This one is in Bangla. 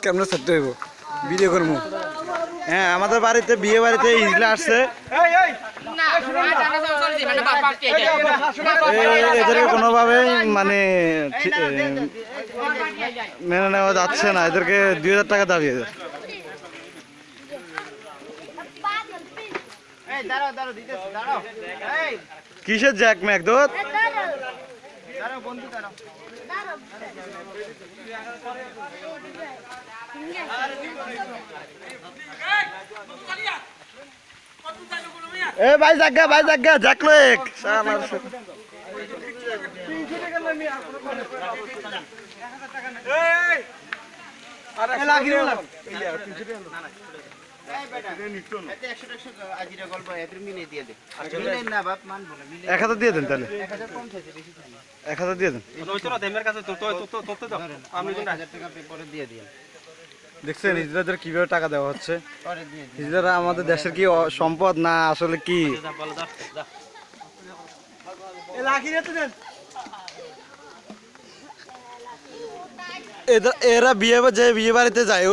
কেমন ছাড়তে হইব ভিডিও করবো। হ্যাঁ আমাদের বাড়িতে বিয়ে বাড়িতে ইজলা আসছে, এদেরকে কোনোভাবেই মানে মেনে নেওয়া যাচ্ছে না, এদেরকে 2000 টাকা দাবি। কিসের জ্যাক ম্যাক দোত? এ ভাই জাগা জ্যাকলো এক এক হাজার দিয়ে দেন তাহলে, 1000 দিয়ে দেন। দেখছেন হিজড়াদের কিভাবে টাকা দেওয়া হচ্ছে? হিজড়ারা আমাদের দেশের কি সম্পদ না আসলে কি? এরা বিয়ে বাড়িতে যায়